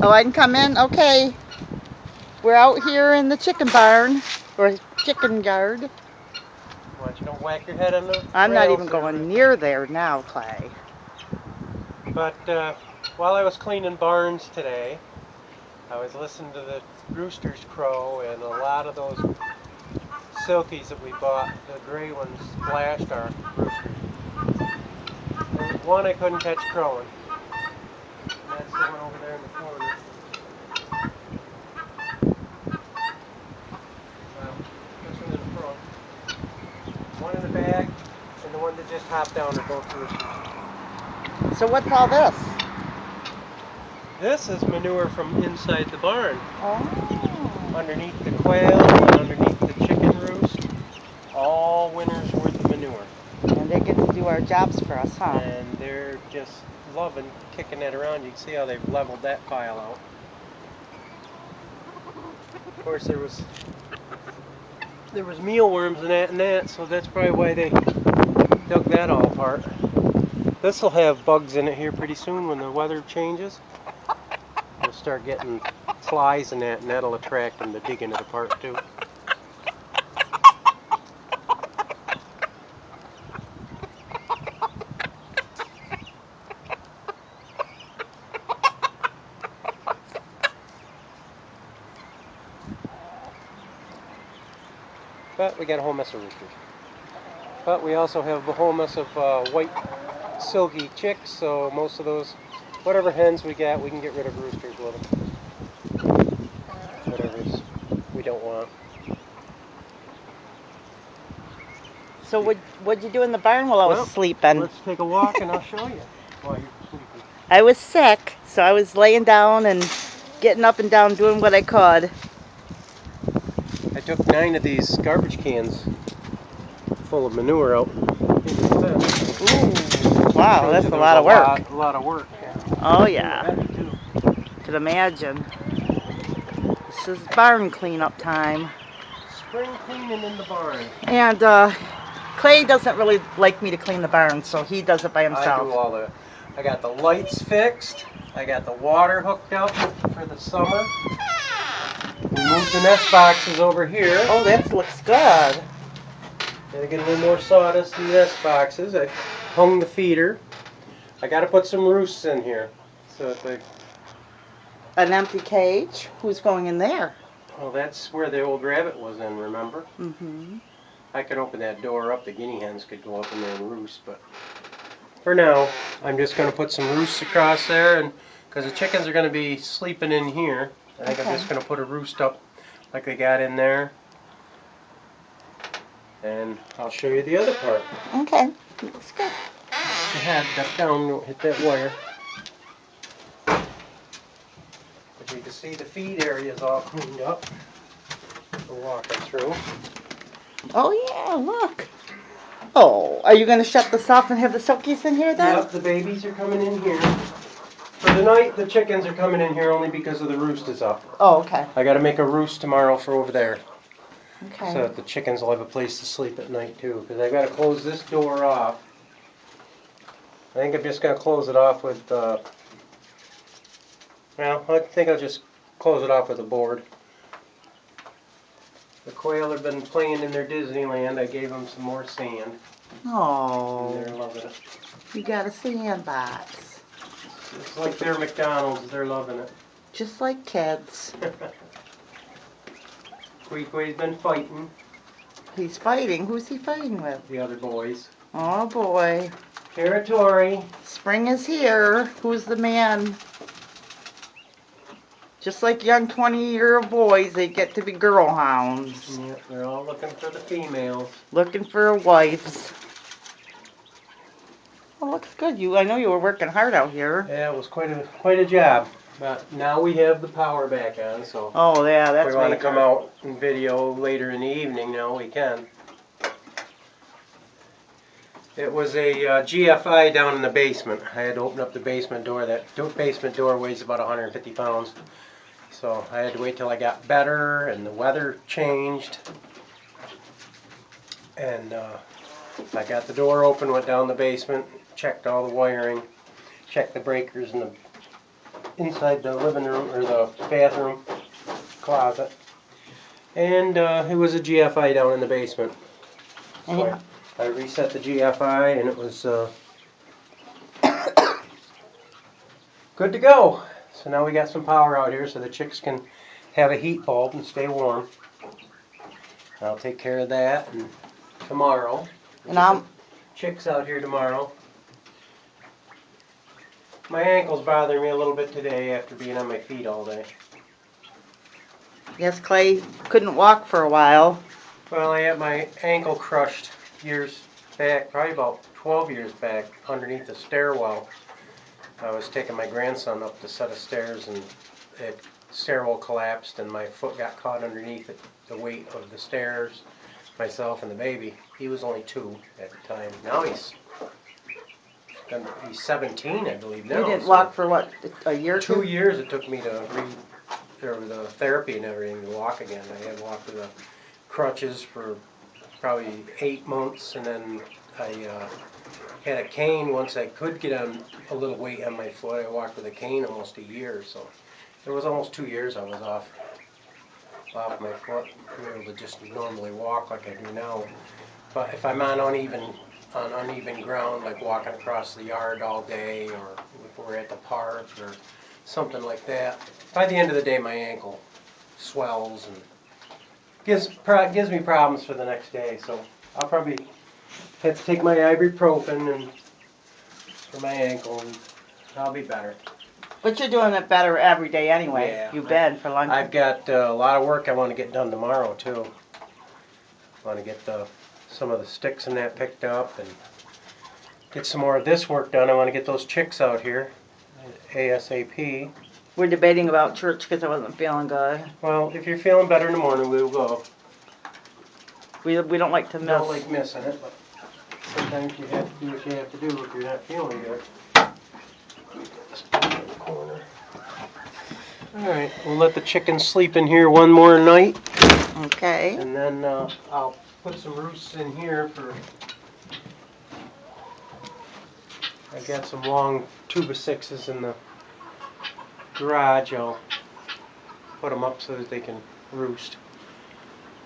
Oh, I can come in? Okay. We're out here in the chicken barn, or chicken yard. Want you don't whack your head on the I'm not rails even there, going near there now, Clay. But while I was cleaning barns today, I was listening to the roosters crow, and a lot of those silkies that we bought, the gray ones, splashed our roosters. There was one I couldn't catch crowing, and that's the one over there in the corner. Well, this one in the front. One in the back, and the one that just hopped down are both roosters. So what's all this? This is manure from inside the barn. Oh. Underneath the quail and underneath the chicken roost. All winter's worth of manure. And they get to do our jobs for us, huh? And they're just loving kicking that around. You can see how they've leveled that pile out. Of course, there was mealworms and that, so that's probably why they dug that all apart. This will have bugs in it here pretty soon when the weather changes. You'll start getting flies and that'll attract them to digging it apart too. But we got a whole mess of roosters. But we also have a whole mess of white silky chicks, so most of those, whatever hens we got, we can get rid of roosters with them. Whatever we don't want. So what'd you do in the barn while I was sleeping? Let's take a walk and I'll show you while you're sleeping. I was sick, so I was laying down and getting up and down, doing what I could. I took 9 of these garbage cans full of manure out. Ooh, wow, that's a lot of work. A lot of work. Yeah. Oh yeah, could imagine. This is barn cleanup time. Spring cleaning in the barn. And Clay doesn't really like me to clean the barn, so he does it by himself. I do all the. I got the lights fixed. I got the water hooked up for the summer. We moved the nest boxes over here. Oh, that looks good. Gotta get a little more sawdust in the nest boxes. I hung the feeder. I gotta put some roosts in here. So that they... An empty cage? Who's going in there? Well, that's where the old rabbit was in, remember? Mm-hmm. I could open that door up. The guinea hens could go up in there and roost, but for now, I'm just gonna put some roosts across there, and because the chickens are gonna be sleeping in here, I think I'm just gonna put a roost up like they got in there. And I'll show you the other part. Okay, looks good. The head, duck down, don't hit that wire. But you can see the feed area is all cleaned up. We're walking through. Oh yeah, look. Oh, are you going to shut this off and have the silkies in here then? Yep, the babies are coming in here. For the night, the chickens are coming in here only because of the roost is up. Oh, okay. I got to make a roost tomorrow for over there. Okay. So that the chickens will have a place to sleep at night too. Because I've got to close this door off. I think I'm just going to close it off with, well, I think I'll just close it off with a board. The quail have been playing in their Disneyland. I gave them some more sand. Oh. And they're loving it. You got a sandbox. It's like their McDonald's. They're loving it. Just like kids. Queequay's been fighting. He's fighting. Who's he fighting with? The other boys. Oh boy. Territory. Spring is here. Who's the man? Just like young 20-year-old boys, they get to be girl hounds. Yep, they're all looking for the females. Looking for wives. Well, looks good. I know you were working hard out here. Yeah, it was quite a job. But now we have the power back on, so oh yeah, that's if we want to come out and video later in the evening, now we can. It was a GFI down in the basement. I had to open up the basement door. That basement door weighs about 150 pounds. So I had to wait till I got better and the weather changed. And I got the door open, went down the basement, checked all the wiring, checked the breakers in the inside the living room or the bathroom closet. And it was a GFI down in the basement. So Yeah. I reset the GFI and it was good to go. So now we got some power out here so the chicks can have a heat bulb and stay warm. I'll take care of that and tomorrow. And I'm Chicks out here tomorrow. My ankle's bothering me a little bit today after being on my feet all day. yes, Clay couldn't walk for a while. Well, I had my ankle crushed years back, probably about 12 years back, underneath the stairwell. I was taking my grandson up the set of stairs and the stairwell collapsed and my foot got caught underneath it, the weight of the stairs, myself and the baby. He was only 2 at the time. Now he's 17, I believe now. You didn't so walk for what, a year or 2 two? years it took me to the therapy and everything to walk again. I had walked with the crutches for probably 8 months, and then I had a cane once I could get on a little weight on my foot. I walked with a cane almost a year, so it was almost 2 years I was off my foot, able to just normally walk like I do now. But if I'm on uneven ground, like walking across the yard all day, or if we're at the park or something like that, by the end of the day my ankle swells and gives me problems for the next day. So I'll probably have to take my ibuprofen and for my ankle, and I'll be better. But you're doing it better every day anyway. Yeah, You've been for a long time. I've got a lot of work I want to get done tomorrow too. I want to get some of the sticks and that picked up and get some more of this work done. I want to get those chicks out here ASAP. We're debating about church because I wasn't feeling good. Well, if you're feeling better in the morning, we'll go. We don't like to miss. Don't like missing it, but sometimes you have to do what you have to do if you're not feeling good. Just put it in the corner. Alright, we'll let the chickens sleep in here one more night. Okay. And then I'll put some roosts in here for... I got some long 2x6s in the garage. I'll put them up so that they can roost.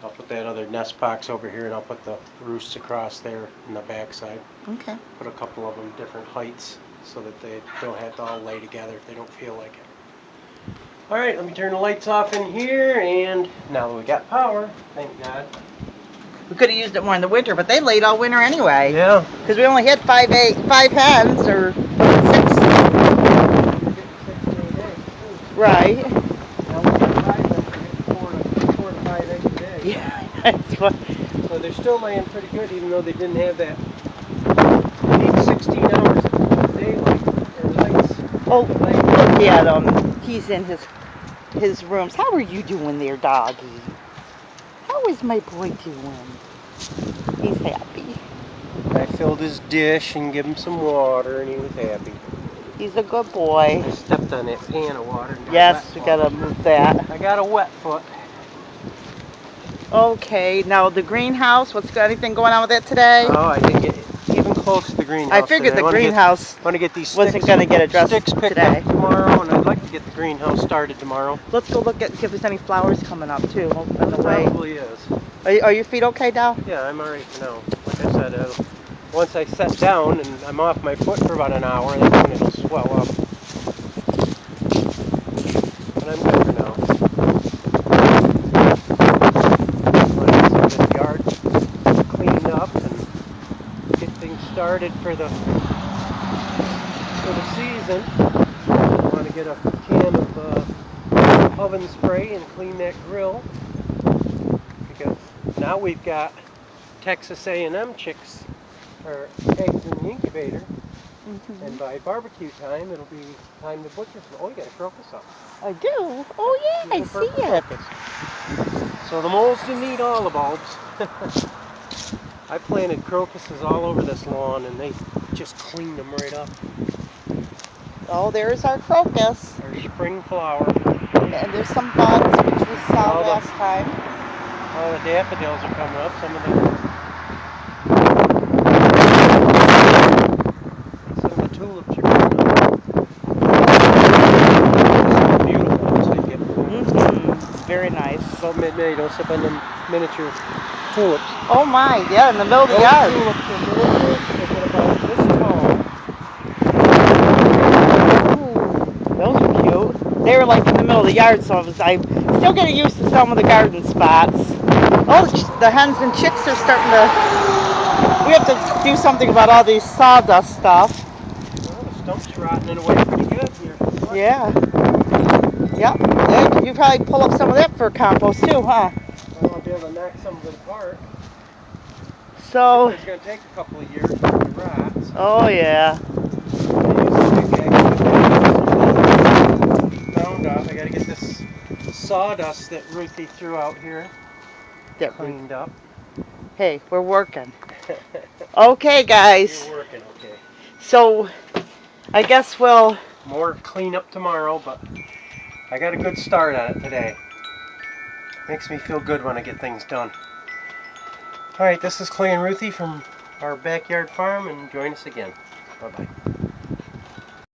I'll put that other nest box over here and I'll put the roosts across there in the back side. Okay. Put a couple of them different heights so that they don't have to all lay together if they don't feel like it. Alright, let me turn the lights off in here, and now that we got power, thank God. We could have used it more in the winter, but they laid all winter anyway. Yeah. Because we only had 5 hens or 6. Right. Now we got 5 of them, we're getting 4 to 5 eggs a day. Yeah, that's what. So they're still laying pretty good, even though they didn't have that 16 hours of daylight or lights. Oh, look at him. He's in his rooms. How are you doing there, doggy? How is my boy doing? He's happy. I filled his dish and gave him some water, and he was happy. He's a good boy. I stepped on that pan of water. And got Yes, a we wet gotta foot. move that. I got a wet foot. Okay, now the greenhouse. What's got anything going on with it today? Oh, I didn't get even close to the greenhouse. I figured today. the greenhouse Want to get these wasn't going to get addressed sticks picked today. up tomorrow, and I'd like to get the greenhouse started tomorrow. Let's go look at see if there's any flowers coming up too on the way. Probably is. Are your feet okay, Dal? Yeah, I'm alright for now. Like I said, once I set down and I'm off my foot for about an hour, that's when it'll swell up. But I'm good for now. Like the yard cleaned up and get things started for the season. I want to get a can of oven spray and clean that grill, because now we've got Texas A&M chicks or eggs in the incubator, and by barbecue time it'll be time to butcher some. Oh, you got a crocus up. I do. Oh yeah, I see it. Crocus. So the moles didn't eat all the bulbs. I planted crocuses all over this lawn, and they just cleaned them right up. Oh, there's our crocus. Our spring flower. And there's some buds which we saw All the- last time. All the daffodils are coming up. Some of the tulips are coming up. about mid-May. Don't step on them miniature tulips. Oh my, yeah, in the middle of the Those yard. tulips are miniature. They get about this tall. Ooh, those are cute. They were like in the middle of the yard, so I'm still getting used to some of the garden spots. Oh, the hens and chicks are starting to. We have to do something about all these sawdust stuff. Well, the stump's rotting away pretty good here. Look. Yeah. Yep. Yeah, you probably pull up some of that for compost too, huh? Well, I'll be able to knock some of it apart. So. It's going to take a couple of years for the rats. Oh yeah. Found off. I got to get this sawdust that Ruthie threw out here cleaned up. Hey, we're working. Okay, guys. You're working, okay. So, I guess we'll. More cleanup tomorrow, but I got a good start on it today. Makes me feel good when I get things done. Alright, this is Clay and Ruthie from our backyard farm, and join us again. Bye-bye.